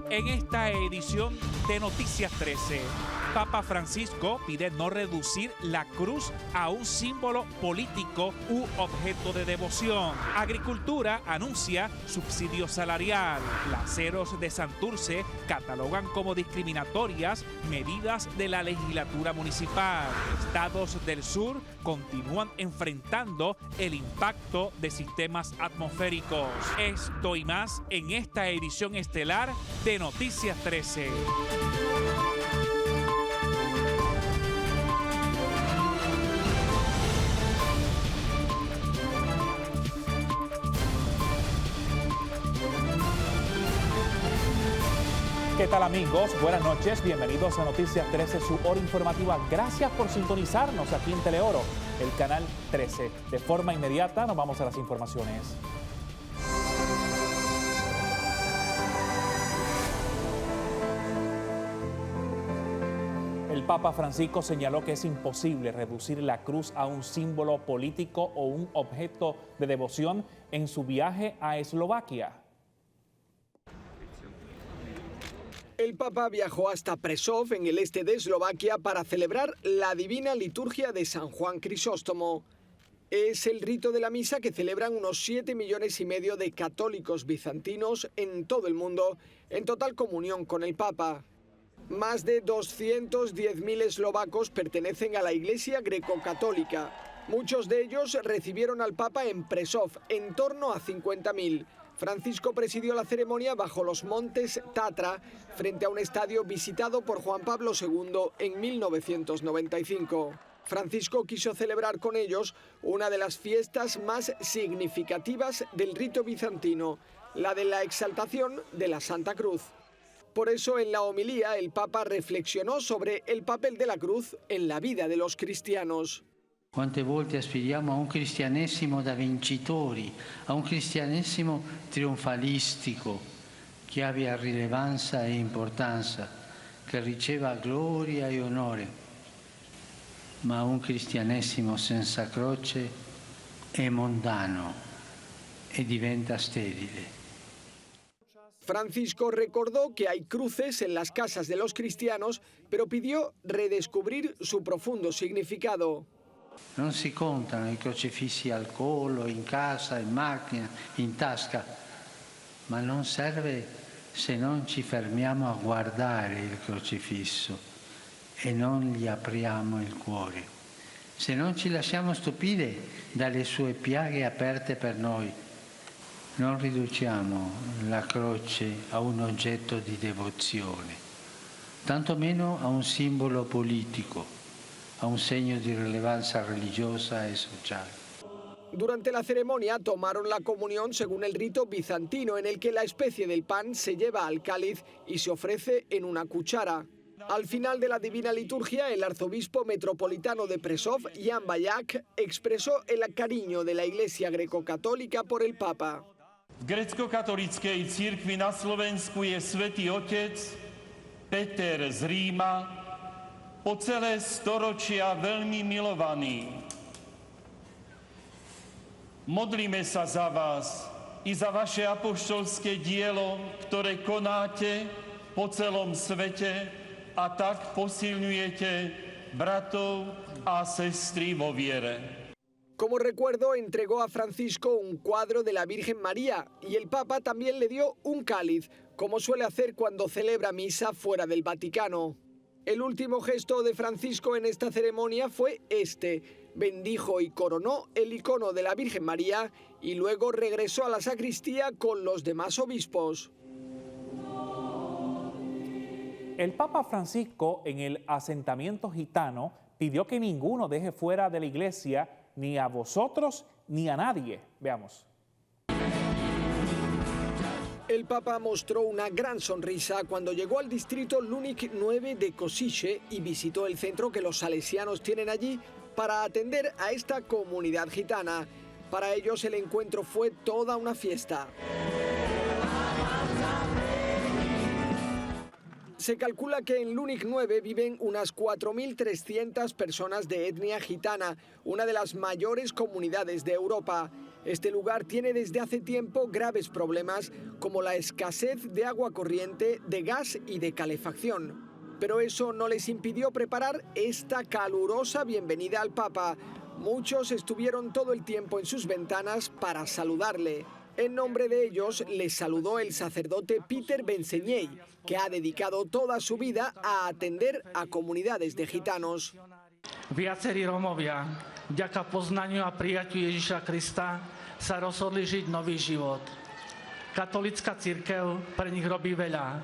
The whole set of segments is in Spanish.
En esta edición de Noticias 13, Papa Francisco pide no reducir la cruz a un símbolo político u objeto de devoción. Agricultura anuncia subsidio salarial. Laceros de Santurce catalogan como discriminatorias medidas de la legislatura municipal. Estados del sur continúan enfrentando el impacto de sistemas atmosféricos. Esto y más en esta edición estelar de Noticias 13. ¿Qué tal, amigos? Buenas noches, bienvenidos a Noticias 13, su hora informativa. Gracias por sintonizarnos aquí en Teleoro, el canal 13. De forma inmediata nos vamos a las informaciones. El Papa Francisco señaló que es imposible reducir la cruz a un símbolo político o un objeto de devoción en su viaje a Eslovaquia. El Papa viajó hasta Prešov, en el este de Eslovaquia, para celebrar la Divina Liturgia de San Juan Crisóstomo. Es el rito de la misa que celebran unos 7,5 millones de católicos bizantinos en todo el mundo, en total comunión con el Papa. Más de 210.000 eslovacos pertenecen a la Iglesia greco-católica. Muchos de ellos recibieron al Papa en Prešov, en torno a 50.000. Francisco presidió la ceremonia bajo los montes Tatra, frente a un estadio visitado por Juan Pablo II en 1995. Francisco quiso celebrar con ellos una de las fiestas más significativas del rito bizantino, la de la exaltación de la Santa Cruz. Por eso, en la homilía, el Papa reflexionó sobre el papel de la cruz en la vida de los cristianos. Quante volte aspiriamo a un cristianesimo da vincitori, a un cristianesimo trionfalistico, che abbia rilevanza e importanza, che riceva gloria e onore, ma un cristianesimo senza croce è mondano e diventa sterile. Francisco recordó que hay cruces en las casas de los cristianos, pero pidió redescubrir su profundo significado. Non si contano i crocifissi al collo, in casa, in macchina, in tasca, ma non serve se non ci fermiamo a guardare il crocifisso e non gli apriamo il cuore. Se non ci lasciamo stupire dalle sue piaghe aperte per noi, non riduciamo la croce a un oggetto di devozione, tantomeno a un simbolo politico, a un segno di rilevanza religiosa e sociale. Durante la ceremonia tomaron la comunión según el rito bizantino, en el que la especie del pan se lleva al cáliz y se ofrece en una cuchara. Al final de la Divina Liturgia, el arzobispo metropolitano de Prešov, Jan Bajak, expresó el cariño de la Iglesia greco-católica por el Papa. V grécko-katolíckej cirkvi na Slovensku je Svätý Otec Peter z Ríma po celé storočia veľmi milovaný. Modlíme sa za vás i za vaše apoštolské dielo, ktoré konáte po celom svete a tak posilňujete bratov a sestry vo viere. Como recuerdo, entregó a Francisco un cuadro de la Virgen María y el Papa también le dio un cáliz, como suele hacer cuando celebra misa fuera del Vaticano. El último gesto de Francisco en esta ceremonia fue este. Bendijo y coronó el icono de la Virgen María y luego regresó a la sacristía con los demás obispos. El Papa Francisco, en el asentamiento gitano, pidió que ninguno deje fuera de la iglesia ni a vosotros ni a nadie. Veamos. El Papa mostró una gran sonrisa cuando llegó al distrito Lunik 9 de Košice y visitó el centro que los salesianos tienen allí para atender a esta comunidad gitana. Para ellos el encuentro fue toda una fiesta. Se calcula que en Lunik 9 viven unas 4.300 personas de etnia gitana, una de las mayores comunidades de Europa. Este lugar tiene desde hace tiempo graves problemas como la escasez de agua corriente, de gas y de calefacción. Pero eso no les impidió preparar esta calurosa bienvenida al Papa. Muchos estuvieron todo el tiempo en sus ventanas para saludarle. En nombre de ellos les saludó el sacerdote Peter Benseñei, que ha dedicado toda su vida a atender a comunidades de gitanos. Viacerí Rómovia, vďaka poznaniu a prijatiu Ježiša Krista, sa rozhodli žiť nový život. Katolícka cirkev pre nich robí veľa,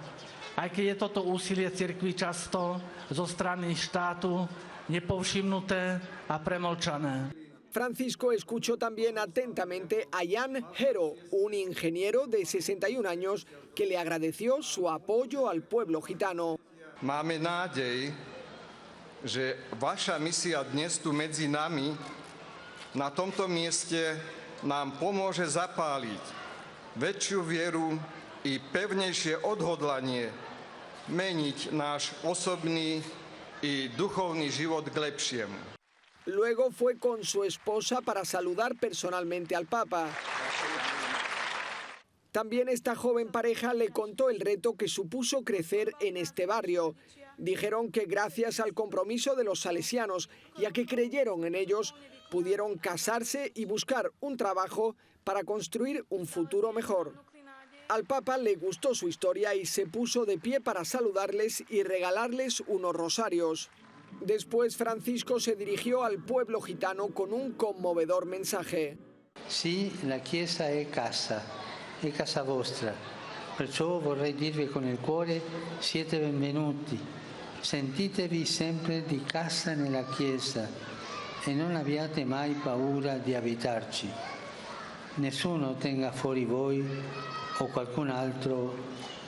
aj keď je toto úsilie cirkvi často zo strany štátu nepovšimnuté a premlčané. Francisco escuchó también atentamente a Jan Hero, un ingeniero de 61 años que le agradeció su apoyo al pueblo gitano. Máme nádej, že vaša misia dnes tu medzi nami na tomto mieste nám pomôže zapáliť väčšiu vieru i pevnejšie odhodlanie meniť náš osobný i duchovný život k lepšiemu. Luego fue con su esposa para saludar personalmente al Papa. También esta joven pareja le contó el reto que supuso crecer en este barrio. Dijeron que gracias al compromiso de los salesianos y a que creyeron en ellos, pudieron casarse y buscar un trabajo para construir un futuro mejor. Al Papa le gustó su historia y se puso de pie para saludarles y regalarles unos rosarios. Después Francisco se dirigió al pueblo gitano con un conmovedor mensaje. Sì, la Chiesa è casa vostra. Perciò vorrei dirvi con il cuore, siete benvenuti. Sentitevi sempre di casa nella Chiesa e non abbiate mai paura di abitarci. Nessuno tenga fuori voi o qualcun altro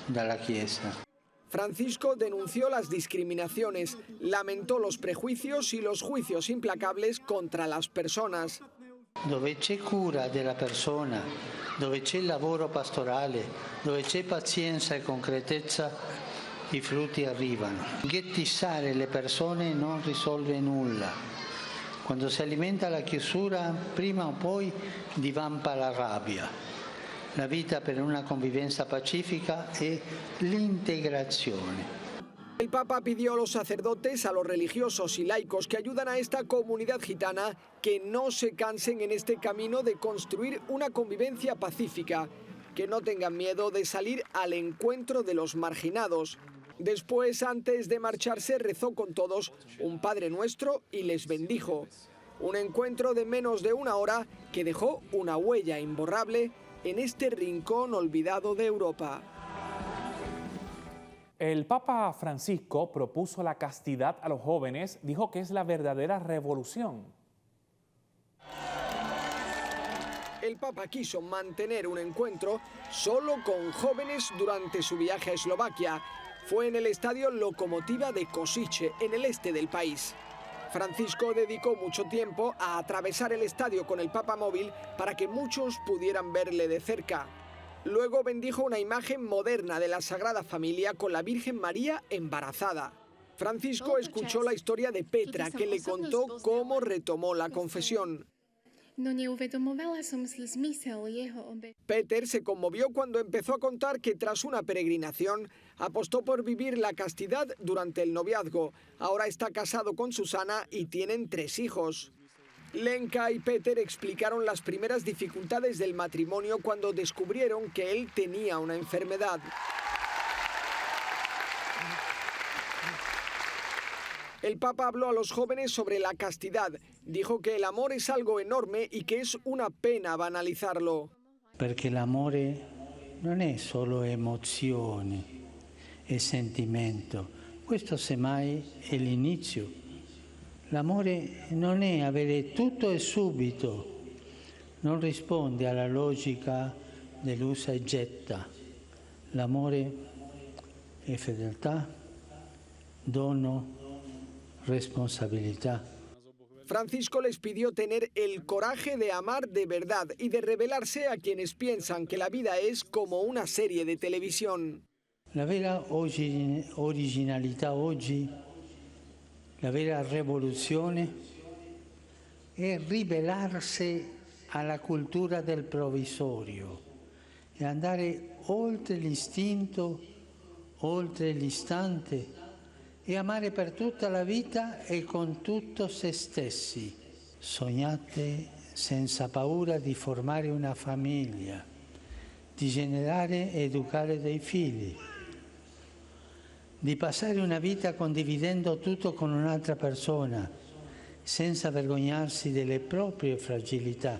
dalla Chiesa. Francisco denunció las discriminaciones, lamentó los prejuicios y los juicios implacables contra las personas. Dove c'è cura della persona, dove c'è il lavoro pastorale, dove c'è pazienza e concretezza, i frutti arrivano. Ghettizzare le persone non risolve nulla. Quando si alimenta la chiusura, prima o poi divampa la rabbia. La vita per una convivenza pacifica è l'integrazione. El Papa pidió a los sacerdotes, a los religiosos y laicos que ayudan a esta comunidad gitana que no se cansen en este camino de construir una convivencia pacífica, que no tengan miedo de salir al encuentro de los marginados. Después, antes de marcharse, rezó con todos un Padre Nuestro y les bendijo. Un encuentro de menos de una hora que dejó una huella imborrable en este rincón olvidado de Europa. El Papa Francisco propuso la castidad a los jóvenes, dijo que es la verdadera revolución. El Papa quiso mantener un encuentro solo con jóvenes durante su viaje a Eslovaquia. Fue en el estadio Lokomotiva de Košice, en el este del país. Francisco dedicó mucho tiempo a atravesar el estadio con el Papa móvil para que muchos pudieran verle de cerca. Luego bendijo una imagen moderna de la Sagrada Familia con la Virgen María embarazada. Francisco escuchó la historia de Petra, que le contó cómo retomó la confesión. Peter se conmovió cuando empezó a contar que tras una peregrinación apostó por vivir la castidad durante el noviazgo. Ahora está casado con Susana y tienen 3 hijos. Lenka y Peter explicaron las primeras dificultades del matrimonio cuando descubrieron que él tenía una enfermedad. El Papa habló a los jóvenes sobre la castidad. Dijo que el amor es algo enorme y que es una pena banalizarlo. Perché l'amore non è solo emozione e sentimento. Questo semmai è l'inizio. L'amore non è avere tutto e subito. Non risponde alla logica dell'usa e getta. L'amore è fedeltà, dono, responsabilidad. Francisco les pidió tener el coraje de amar de verdad y de revelarse a quienes piensan que la vida es como una serie de televisión. La vera originalità oggi, la vera rivoluzione è rivelarsi alla cultura del provvisorio e andare oltre l'istinto, oltre l'istante e amare per tutta la vita e con tutto se stessi. Sognate senza paura di formare una famiglia, di generare e educare dei figli, di passare una vita condividendo tutto con un'altra persona, senza vergognarsi delle proprie fragilità,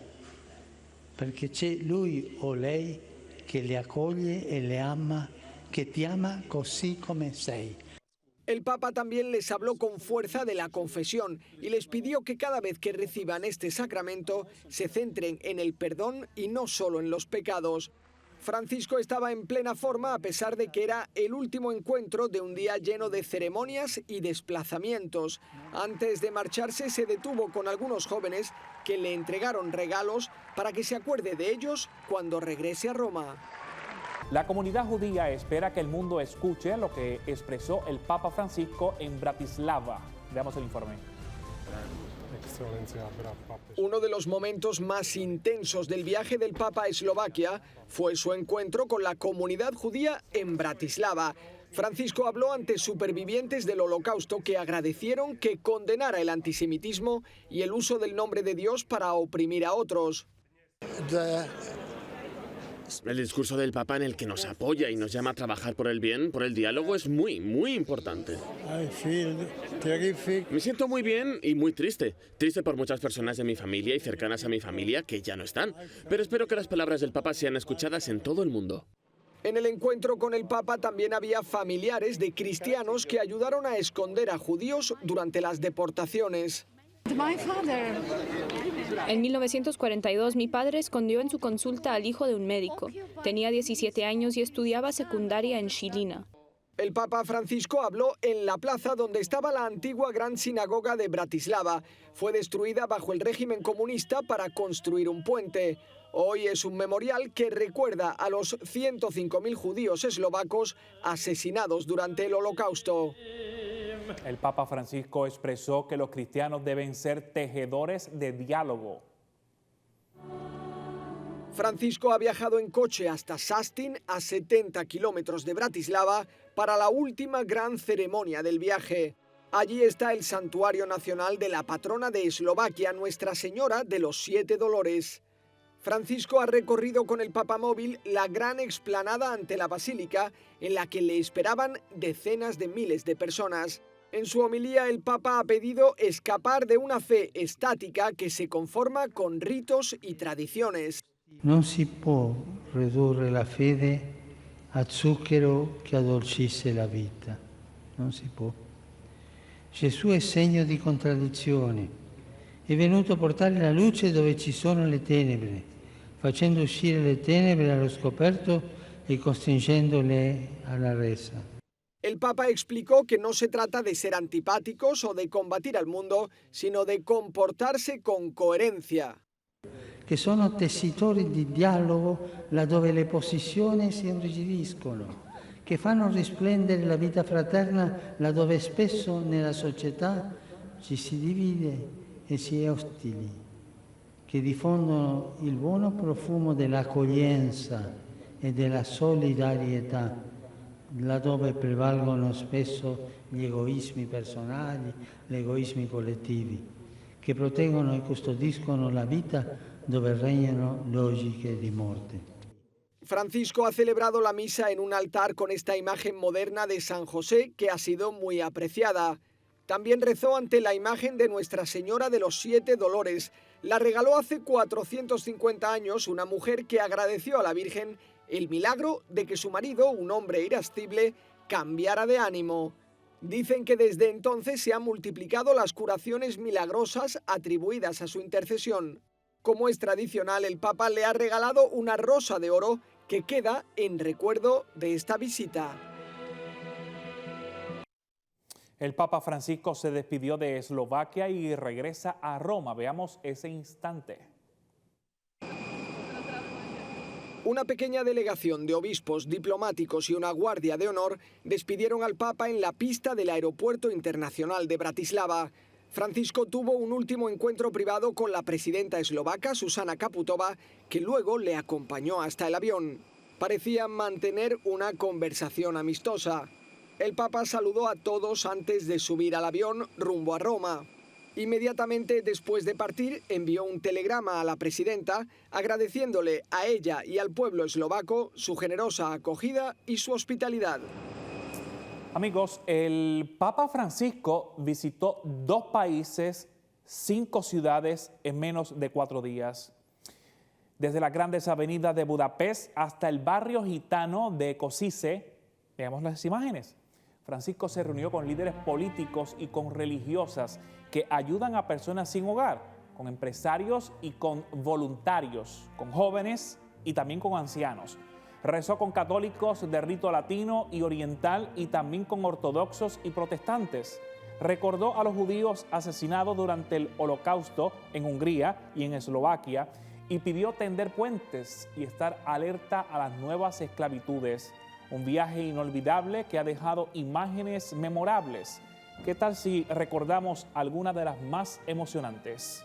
perché c'è lui o lei che le accoglie e le ama, che ti ama così come sei. El Papa también les habló con fuerza de la confesión y les pidió que cada vez que reciban este sacramento se centren en el perdón y no solo en los pecados. Francisco estaba en plena forma a pesar de que era el último encuentro de un día lleno de ceremonias y desplazamientos. Antes de marcharse se detuvo con algunos jóvenes que le entregaron regalos para que se acuerde de ellos cuando regrese a Roma. La comunidad judía espera que el mundo escuche lo que expresó el Papa Francisco en Bratislava. Veamos el informe. Uno de los momentos más intensos del viaje del Papa a Eslovaquia fue su encuentro con la comunidad judía en Bratislava. Francisco habló ante supervivientes del Holocausto que agradecieron que condenara el antisemitismo y el uso del nombre de Dios para oprimir a otros. El discurso del Papa en el que nos apoya y nos llama a trabajar por el bien, por el diálogo, es muy, muy importante. Me siento muy bien y muy triste. Triste por muchas personas de mi familia y cercanas a mi familia que ya no están. Pero espero que las palabras del Papa sean escuchadas en todo el mundo. En el encuentro con el Papa también había familiares de cristianos que ayudaron a esconder a judíos durante las deportaciones. En 1942, mi padre escondió en su consulta al hijo de un médico. Tenía 17 años y estudiaba secundaria en Žilina. El Papa Francisco habló en la plaza donde estaba la antigua gran sinagoga de Bratislava. Fue destruida bajo el régimen comunista para construir un puente. Hoy es un memorial que recuerda a los 105.000 judíos eslovacos asesinados durante el Holocausto. El Papa Francisco expresó que los cristianos deben ser tejedores de diálogo. Francisco ha viajado en coche hasta Šaštín, a 70 kilómetros de Bratislava, para la última gran ceremonia del viaje. Allí está el santuario nacional de la patrona de Eslovaquia, Nuestra Señora de los Siete Dolores. Francisco ha recorrido con el papamóvil la gran explanada ante la basílica, en la que le esperaban decenas de miles de personas. En su homilía, el Papa ha pedido escapar de una fe estática que se conforma con ritos y tradiciones. Non si può ridurre la fede a zucchero che addolcisse la vita. Non si può. Gesù è segno di contraddizione. È venuto a portare la luce dove ci sono le tenebre, facendo uscire le tenebre allo scoperto e costringendole alla resa. El Papa explicó que no se trata de ser antipáticos o de combatir al mundo, sino de comportarse con coherencia. Che sono tessitori di dialogo laddove le posizioni si irrigidiscono, che fanno risplendere la vita fraterna laddove spesso nella società ci si divide e si è ostili, che diffondono il buono profumo dell'accoglienza e della solidarietà, laddove prevalgono spesso gli egoismi personali, gli egoismi collettivi, che proteggono e custodiscono la vita dove regnano logiche di morte. Francisco ha celebrado la misa en un altar con esta imagen moderna de San José que ha sido muy apreciada. También rezó ante la imagen de Nuestra Señora de los Siete Dolores. La regaló hace 450 años una mujer que agradeció a la Virgen el milagro de que su marido, un hombre irascible, cambiara de ánimo. Dicen que desde entonces se han multiplicado las curaciones milagrosas atribuidas a su intercesión. Como es tradicional, el Papa le ha regalado una rosa de oro que queda en recuerdo de esta visita. El Papa Francisco se despidió de Eslovaquia y regresa a Roma. Veamos ese instante. Una pequeña delegación de obispos, diplomáticos y una guardia de honor despidieron al Papa en la pista del Aeropuerto Internacional de Bratislava. Francisco tuvo un último encuentro privado con la presidenta eslovaca, Zuzana Čaputová, que luego le acompañó hasta el avión. Parecían mantener una conversación amistosa. El Papa saludó a todos antes de subir al avión rumbo a Roma. Inmediatamente después de partir, envió un telegrama a la presidenta agradeciéndole a ella y al pueblo eslovaco su generosa acogida y su hospitalidad. Amigos, el Papa Francisco visitó 2 países, 5 ciudades en menos de 4 días. Desde las grandes avenidas de Budapest hasta el barrio gitano de Košice, veamos las imágenes. Francisco se reunió con líderes políticos y con religiosas que ayudan a personas sin hogar, con empresarios y con voluntarios, con jóvenes y también con ancianos. Rezó con católicos de rito latino y oriental y también con ortodoxos y protestantes. Recordó a los judíos asesinados durante el Holocausto en Hungría y en Eslovaquia y pidió tender puentes y estar alerta a las nuevas esclavitudes. Un viaje inolvidable que ha dejado imágenes memorables. ¿Qué tal si recordamos algunas de las más emocionantes?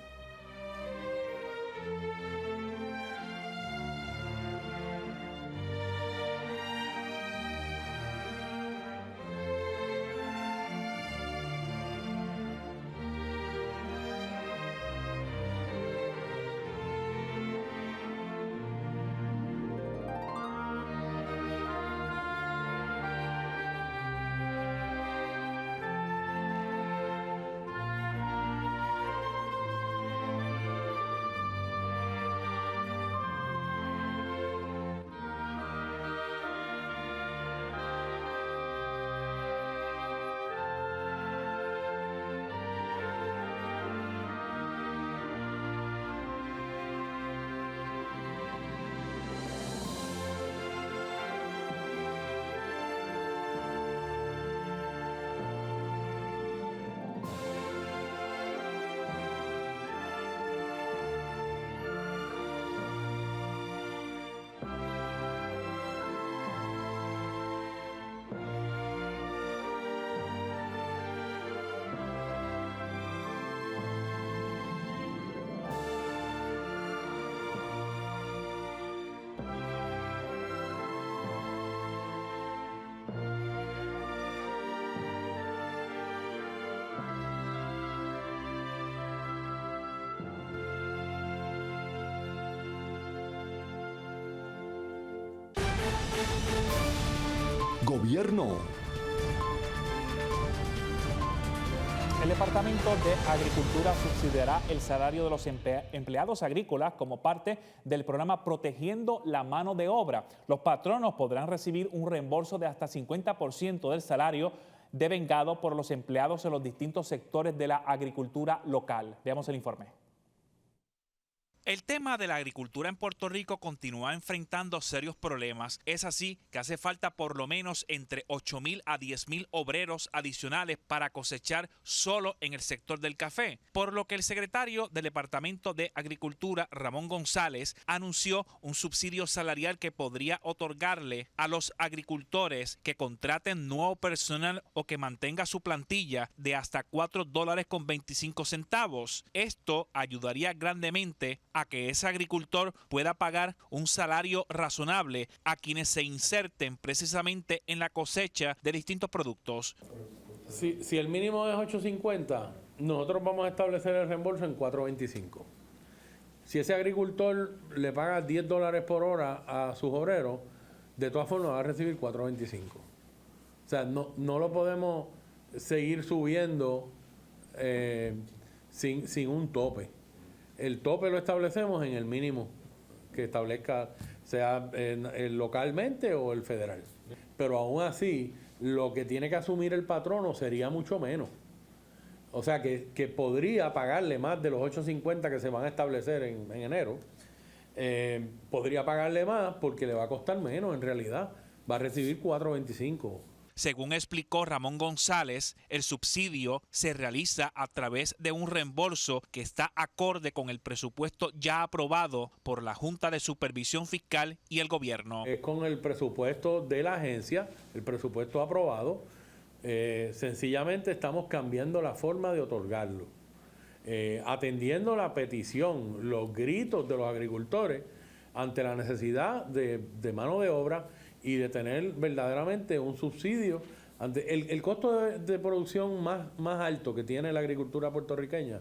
Gobierno. El Departamento de Agricultura subsidiará el salario de los empleados agrícolas como parte del programa Protegiendo la Mano de Obra. Los patronos podrán recibir un reembolso de hasta 50% del salario devengado por los empleados en los distintos sectores de la agricultura local. Veamos el informe. El tema de la agricultura en Puerto Rico continúa enfrentando serios problemas. Es así que hace falta por lo menos entre 8,000 a 10,000 obreros adicionales para cosechar solo en el sector del café, por lo que el secretario del Departamento de Agricultura, Ramón González, anunció un subsidio salarial que podría otorgarle a los agricultores que contraten nuevo personal o que mantenga su plantilla de hasta $4.25. Esto ayudaría grandemente a que ese agricultor pueda pagar un salario razonable a quienes se inserten precisamente en la cosecha de distintos productos. Si el mínimo es 8.50, nosotros vamos a establecer el reembolso en 4.25. Si ese agricultor le paga $10 por hora a sus obreros, de todas formas va a recibir 4.25. O sea, no lo podemos seguir subiendo sin un tope. El tope lo establecemos en el mínimo que establezca, sea localmente o el federal. Pero aún así, lo que tiene que asumir el patrono sería mucho menos. O sea, que podría pagarle más de los 8.50 que se van a establecer en enero. Podría pagarle más porque le va a costar menos en realidad. Va a recibir 4.25. Según explicó Ramón González, el subsidio se realiza a través de un reembolso que está acorde con el presupuesto ya aprobado por la Junta de Supervisión Fiscal y el gobierno. Es con el presupuesto de la agencia, el presupuesto aprobado, Sencillamente estamos cambiando la forma de otorgarlo, atendiendo la petición, los gritos de los agricultores ante la necesidad de mano de obra y de tener verdaderamente un subsidio. Ante el costo de producción más alto que tiene la agricultura puertorriqueña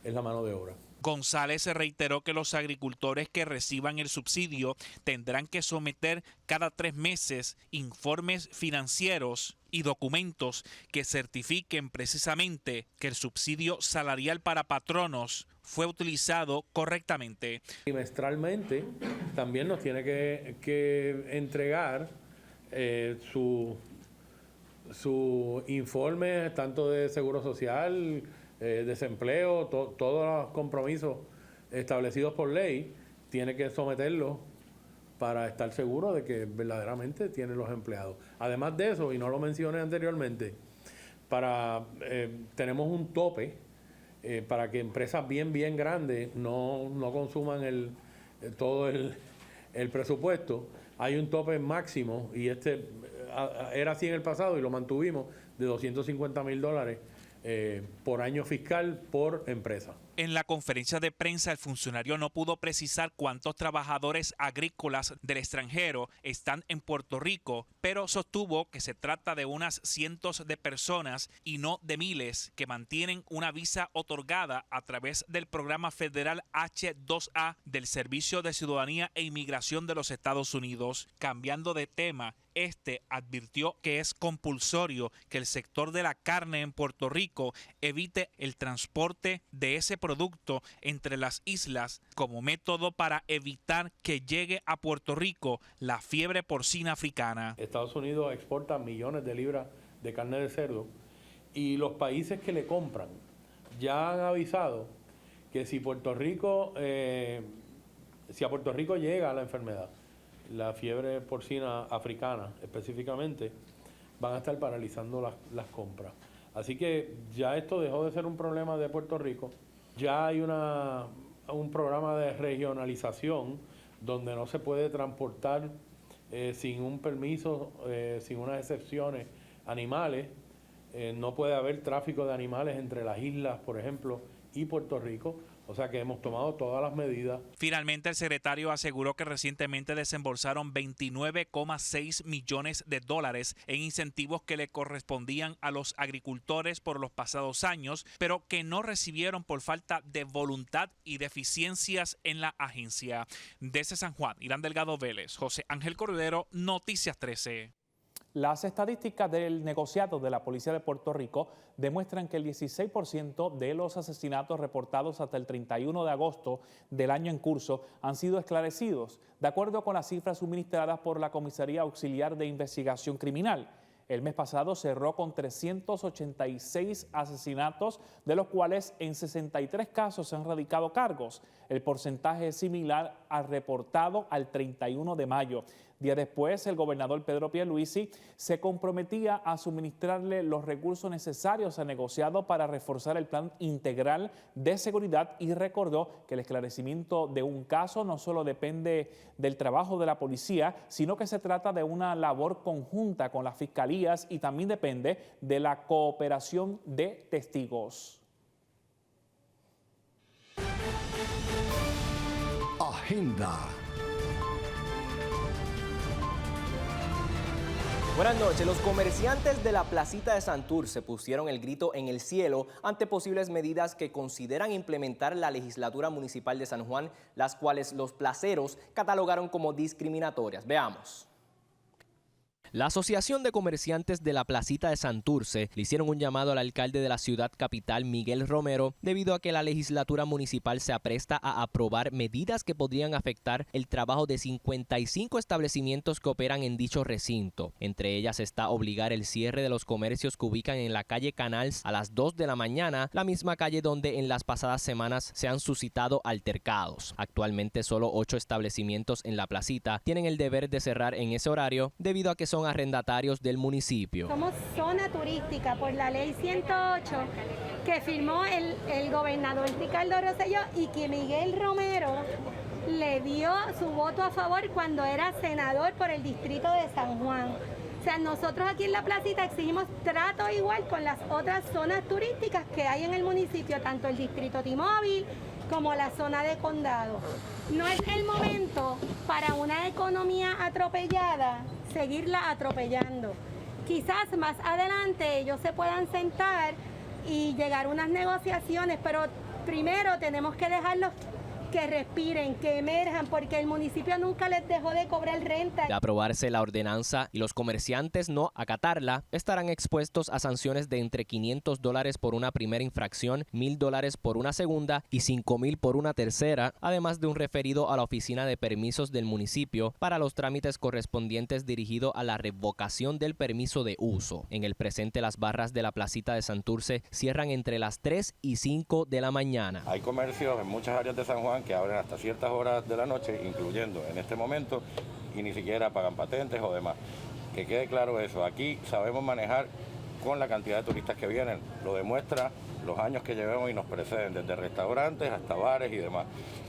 es la mano de obra. González se reiteró que los agricultores que reciban el subsidio tendrán que someter cada 3 meses informes financieros y documentos que certifiquen precisamente que el subsidio salarial para patronos fue utilizado correctamente. Trimestralmente también nos tiene que entregar su informe tanto de Seguro Social, desempleo, todos los compromisos establecidos por ley, tiene que someterlos para estar seguro de que verdaderamente tienen los empleados. Además de eso, y no lo mencioné anteriormente, tenemos un tope para que empresas bien grandes no consuman todo el presupuesto. Hay un tope máximo y era así en el pasado y lo mantuvimos de $250,000 por año fiscal por empresa. En la conferencia de prensa, el funcionario no pudo precisar cuántos trabajadores agrícolas del extranjero están en Puerto Rico, pero sostuvo que se trata de unas cientos de personas y no de miles que mantienen una visa otorgada a través del programa federal H-2A del Servicio de Ciudadanía e Inmigración de los Estados Unidos. Cambiando de tema, advirtió que es compulsorio que el sector de la carne en Puerto Rico evite el transporte de ese producto entre las islas como método para evitar que llegue a Puerto Rico la fiebre porcina africana. Estados Unidos exporta millones de libras de carne de cerdo y los países que le compran ya han avisado que si a Puerto Rico llega la enfermedad, la fiebre porcina africana específicamente, van a estar paralizando las compras. Así que ya esto dejó de ser un problema de Puerto Rico. Ya hay un programa de regionalización donde no se puede transportar sin un permiso, sin unas excepciones, animales. No puede haber tráfico de animales entre las islas, por ejemplo, y Puerto Rico. O sea que hemos tomado todas las medidas. Finalmente, el secretario aseguró que recientemente desembolsaron $29,6 millones en incentivos que le correspondían a los agricultores por los pasados años, pero que no recibieron por falta de voluntad y deficiencias en la agencia. Desde San Juan, Irán Delgado Vélez, José Ángel Cordero, Noticias 13. Las estadísticas del negociado de la Policía de Puerto Rico demuestran que el 16% de los asesinatos reportados hasta el 31 de agosto del año en curso han sido esclarecidos, de acuerdo con las cifras suministradas por la Comisaría Auxiliar de Investigación Criminal. El mes pasado cerró con 386 asesinatos, de los cuales en 63 casos se han radicado cargos. El porcentaje es similar al reportado al 31 de mayo. Días después, el gobernador Pedro Pierluisi se comprometía a suministrarle los recursos necesarios al negociado para reforzar el plan integral de seguridad y recordó que el esclarecimiento de un caso no solo depende del trabajo de la policía, sino que se trata de una labor conjunta con las fiscalías y también depende de la cooperación de testigos. Agenda. Buenas noches. Los comerciantes de la placita de Santurce pusieron el grito en el cielo ante posibles medidas que consideran implementar la legislatura municipal de San Juan, las cuales los placeros catalogaron como discriminatorias. Veamos. La Asociación de Comerciantes de la Placita de Santurce le hicieron un llamado al alcalde de la ciudad capital, Miguel Romero, debido a que la legislatura municipal se apresta a aprobar medidas que podrían afectar el trabajo de 55 establecimientos que operan en dicho recinto. Entre ellas está obligar el cierre de los comercios que ubican en la calle Canals a las 2 de la mañana, la misma calle donde en las pasadas semanas se han suscitado altercados. Actualmente solo 8 establecimientos en la placita tienen el deber de cerrar en ese horario debido a que son arrendatarios del municipio. Somos zona turística por la ley 108 que firmó el gobernador Ricardo Rosselló y que Miguel Romero le dio su voto a favor cuando era senador por el distrito de San Juan. sea, nosotros aquí en la placita exigimos trato igual con las otras zonas turísticas que hay en el municipio, tanto el distrito T-Mobile como la zona de condado. No es el momento para una economía atropellada seguirla atropellando. Quizás más adelante ellos se puedan sentar y llegar a unas negociaciones, pero primero tenemos que dejarlos que respiren, que emerjan, porque el municipio nunca les dejó de cobrar renta. De aprobarse la ordenanza y los comerciantes no acatarla, estarán expuestos a sanciones de entre $500 por una primera infracción, $1,000 por una segunda y $5,000 por una tercera, además de un referido a la oficina de permisos del municipio para los trámites correspondientes dirigido a la revocación del permiso de uso. En el presente, las barras de la placita de Santurce cierran entre las 3 y 5 de la mañana. Hay comercios en muchas áreas de San Juan que abren hasta ciertas horas de la noche, incluyendo en este momento, y ni siquiera pagan patentes o demás. Que quede claro eso, aquí sabemos manejar con la cantidad de turistas que vienen, lo demuestra los años que llevamos y nos preceden, desde restaurantes hasta bares y demás.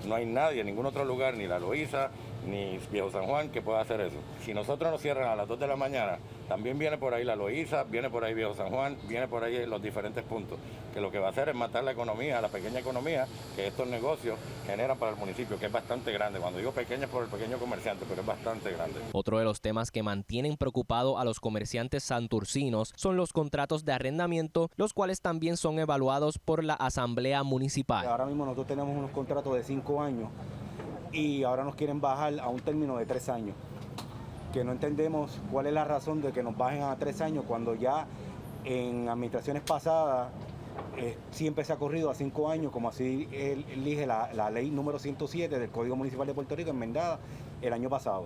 No hay nadie en ningún otro lugar, ni La Loíza, ni Viejo San Juan, que pueda hacer eso. Si nosotros nos cierran a las 2 de la mañana, también viene por ahí La Loíza, viene por ahí Viejo San Juan, viene por ahí los diferentes puntos, que lo que va a hacer es matar la economía, la pequeña economía que estos negocios generan para el municipio, que es bastante grande. Cuando digo pequeña es por el pequeño comerciante, pero es bastante grande. Otro de los temas que mantienen preocupado a los comerciantes santurcinos son los contratos de arrendamiento, los cuales también son evaluados por la Asamblea Municipal. Ahora mismo nosotros tenemos unos contratos de 5 años y ahora nos quieren bajar a un término de 3 años. Que no entendemos cuál es la razón de que nos bajen a 3 años cuando ya en administraciones pasadas siempre se ha corrido a 5 años, como así elige la ley número 107 del Código Municipal de Puerto Rico, enmendada el año pasado.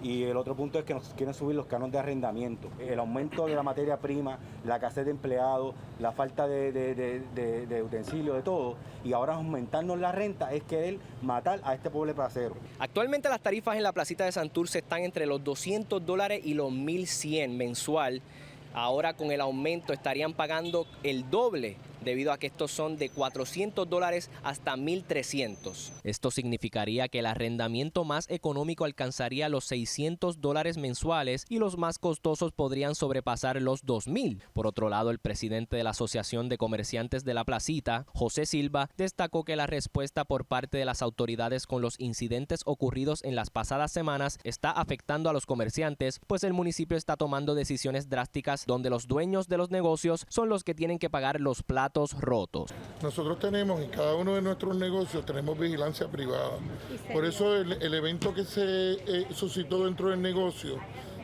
Y el otro punto es que nos quieren subir los cánones de arrendamiento. El aumento de la materia prima, la escasez de empleados, la falta de utensilios, de todo. Y ahora aumentarnos la renta es querer matar a este pobre placero. Actualmente las tarifas en la placita de Santurce están entre los $200 y los $1,100 mensual. Ahora con el aumento estarían pagando el doble, debido a que estos son de $400 hasta $1,300. Esto significaría que el arrendamiento más económico alcanzaría los $600 mensuales y los más costosos podrían sobrepasar los $2,000. Por otro lado, el presidente de la Asociación de Comerciantes de la Placita, José Silva, destacó que la respuesta por parte de las autoridades con los incidentes ocurridos en las pasadas semanas está afectando a los comerciantes, pues el municipio está tomando decisiones drásticas donde los dueños de los negocios son los que tienen que pagar los platos rotos. Nosotros tenemos en cada uno de nuestros negocios tenemos vigilancia privada. Por eso el evento que se suscitó dentro del negocio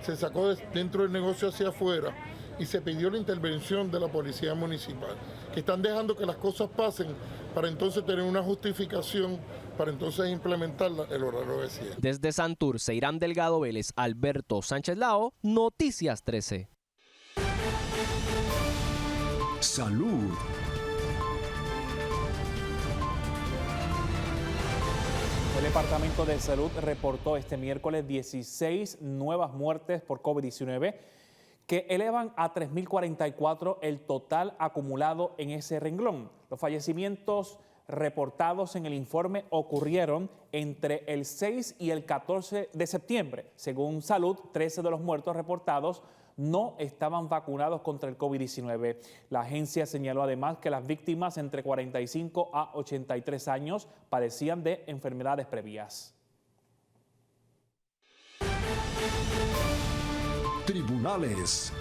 se sacó dentro del negocio hacia afuera y se pidió la intervención de la policía municipal, que están dejando que las cosas pasen para entonces tener una justificación para entonces implementar el horario de cierre. Desde Santurce, Irán Delgado Vélez, Alberto Sánchez Lao, Noticias 13. Salud. El Departamento de Salud reportó este miércoles 16 nuevas muertes por COVID-19 que elevan a 3.044 el total acumulado en ese renglón. Los fallecimientos reportados en el informe ocurrieron entre el 6 y el 14 de septiembre. Según Salud, 13 de los muertos reportados no estaban vacunados contra el COVID-19. La agencia señaló además que las víctimas entre 45 a 83 años padecían de enfermedades previas. Tribunales.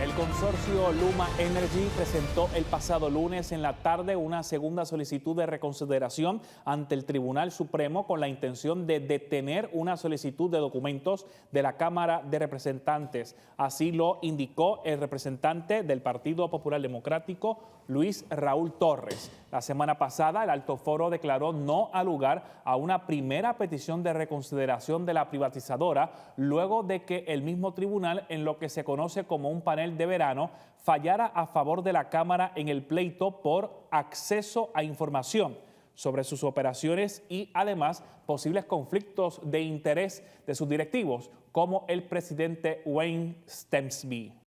El consorcio Luma Energy presentó el pasado lunes en la tarde una segunda solicitud de reconsideración ante el Tribunal Supremo con la intención de detener una solicitud de documentos de la Cámara de Representantes. Así lo indicó el representante del Partido Popular Democrático, Luis Raúl Torres. La semana pasada, el Alto Foro declaró no al lugar a una primera petición de reconsideración de la privatizadora, luego de que el mismo tribunal, en lo que se conoce como un panel de verano, fallara a favor de la Cámara en el pleito por acceso a información sobre sus operaciones y además posibles conflictos de interés de sus directivos, como el presidente Wayne Stensby.